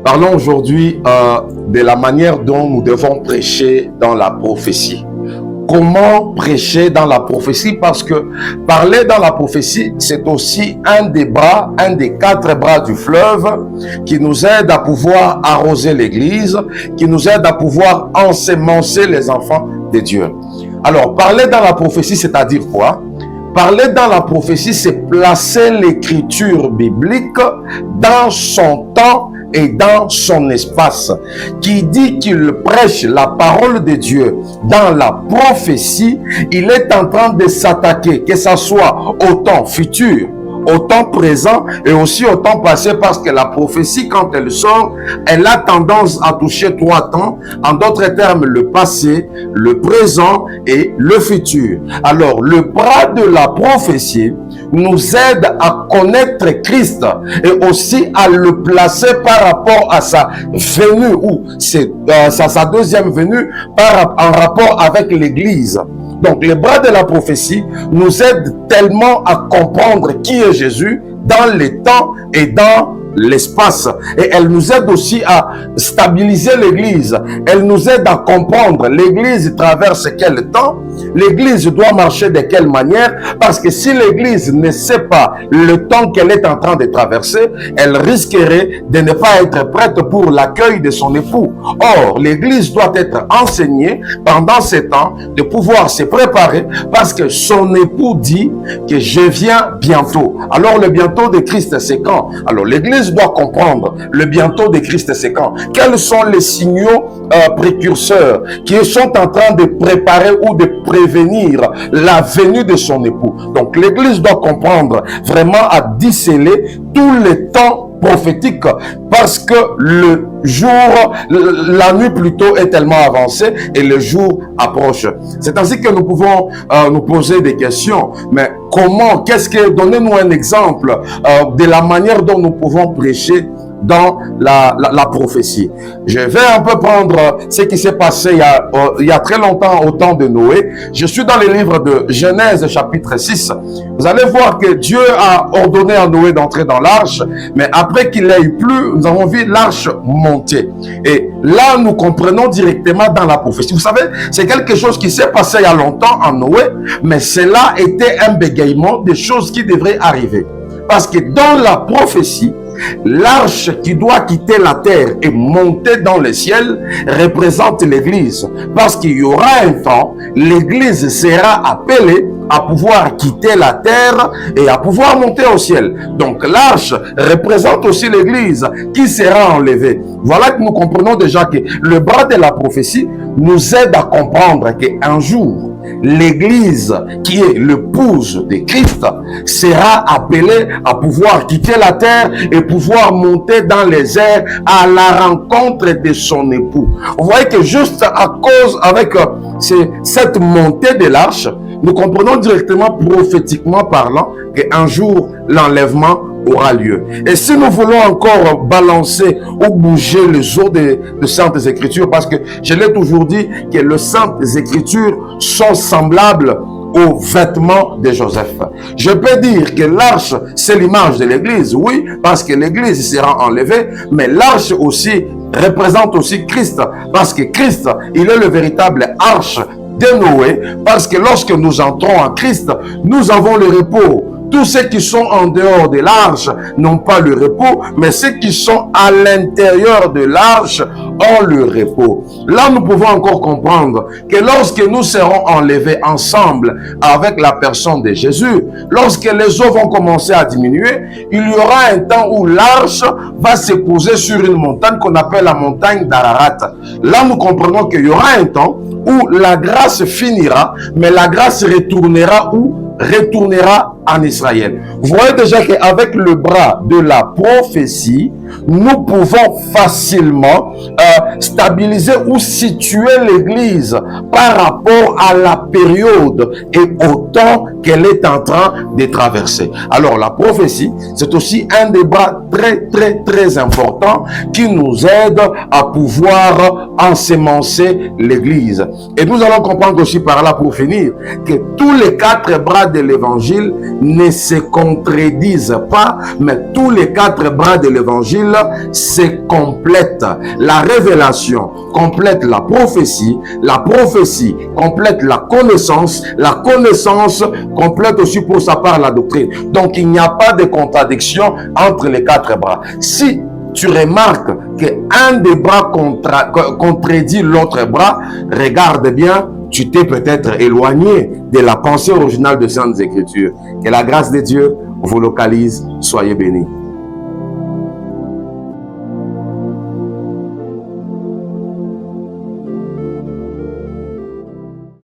Parlons aujourd'hui de la manière dont nous devons prêcher dans la prophétie. Comment prêcher dans la prophétie? Parce que parler dans la prophétie, c'est aussi un des bras, un des 4 bras du fleuve qui nous aide à pouvoir arroser l'Église, qui nous aide à pouvoir ensemencer les enfants de Dieu. Alors, parler dans la prophétie, c'est-à-dire quoi? Parler dans la prophétie, c'est placer l'écriture biblique dans son temps et dans son espace. Qui dit qu'il prêche la parole de Dieu dans la prophétie, il est en train de s'attaquer, que ce soit au temps futur, au temps présent et aussi au temps passé, parce que la prophétie, quand elle sort, elle a tendance à toucher 3 temps, en d'autres termes, le passé, le présent et le futur. Alors, le bras de la prophétie nous aide à connaître Christ et aussi à le placer par rapport à sa venue ou sa deuxième venue en rapport avec l'Église. Donc, les bras de la prophétie nous aident tellement à comprendre qui est Jésus dans les temps et dans l'espace. Et elle nous aide aussi à stabiliser l'Église. Elle nous aide à comprendre l'Église traverse quel temps, l'Église doit marcher de quelle manière, parce que si l'Église ne sait pas le temps qu'elle est en train de traverser, elle risquerait de ne pas être prête pour l'accueil de son époux. Or, l'Église doit être enseignée pendant ce temps, de pouvoir se préparer, parce que son époux dit que je viens bientôt. Alors, le bientôt de Christ, c'est quand? Alors, l'Église doit comprendre le bientôt de Christ, c'est quand? Quels sont les signaux précurseurs qui sont en train de préparer ou de prévenir la venue de son époux? Donc, l'Église doit comprendre vraiment à déceler tous les temps prophétique, parce que le jour, la nuit plutôt est tellement avancée et le jour approche. C'est ainsi que nous pouvons nous poser des questions. Mais comment, donnez-nous un exemple de la manière dont nous pouvons prêcher dans la prophétie. Je vais un peu prendre ce qui s'est passé il y a très longtemps au temps de Noé. Je suis dans le livre de Genèse chapitre 6. Vous allez voir que Dieu a ordonné à Noé d'entrer dans l'arche, mais après qu'il ait plu, nous avons vu l'arche monter. Et là, nous comprenons directement dans la prophétie. Vous savez, c'est quelque chose qui s'est passé il y a longtemps en Noé, mais cela était un bégaiement des choses qui devraient arriver. Parce que dans la prophétie, l'arche qui doit quitter la terre et monter dans le ciel représente l'Église. Parce qu'il y aura un temps, l'Église sera appelée à pouvoir quitter la terre et à pouvoir monter au ciel. Donc l'arche représente aussi l'Église qui sera enlevée. Voilà que nous comprenons déjà que le bras de la prophétie nous aide à comprendre qu'un jour, l'Église, qui est l'épouse de Christ, sera appelée à pouvoir quitter la terre et pouvoir monter dans les airs à la rencontre de son époux. Vous voyez que juste à cause, avec cette montée de l'arche, nous comprenons directement, prophétiquement parlant, qu'un jour, l'enlèvement aura lieu. Et si nous voulons encore balancer ou bouger les eaux de Saintes Écritures, parce que je l'ai toujours dit que les Saintes Écritures sont semblables aux vêtements de Joseph. Je peux dire que l'arche, c'est l'image de l'Église, oui, parce que l'Église sera enlevée, mais l'arche aussi représente aussi Christ, parce que Christ, il est le véritable arche de Noé, parce que lorsque nous entrons en Christ, nous avons le repos. Tous ceux qui sont en dehors de l'arche n'ont pas le repos, mais ceux qui sont à l'intérieur de l'arche ont le repos. Là, nous pouvons encore comprendre que lorsque nous serons enlevés ensemble avec la personne de Jésus, lorsque les eaux vont commencer à diminuer, il y aura un temps où l'arche va se poser sur une montagne qu'on appelle la montagne d'Ararat. Là, nous comprenons qu'il y aura un temps où la grâce finira, mais la grâce retournera où? Retournera en Israël. Vous voyez déjà qu'avec le bras de la prophétie, nous pouvons facilement stabiliser ou situer l'Église par rapport à la période et au temps qu'elle est en train de traverser. Alors la prophétie, c'est aussi un des bras très important qui nous aide à pouvoir ensemencer l'Église. Et nous allons comprendre aussi par là, pour finir, que tous les 4 bras de l'Évangile ne se contredisent pas, mais tous les 4 bras de l'Évangile l'évangile se complète. La révélation complète la prophétie complète la connaissance complète aussi pour sa part la doctrine. Donc il n'y a pas de contradiction entre les quatre bras. Si tu remarques qu'un des bras contredit l'autre bras, regarde bien, tu t'es peut-être éloigné de la pensée originale de Saintes Écritures. Que la grâce de Dieu vous localise. Soyez bénis.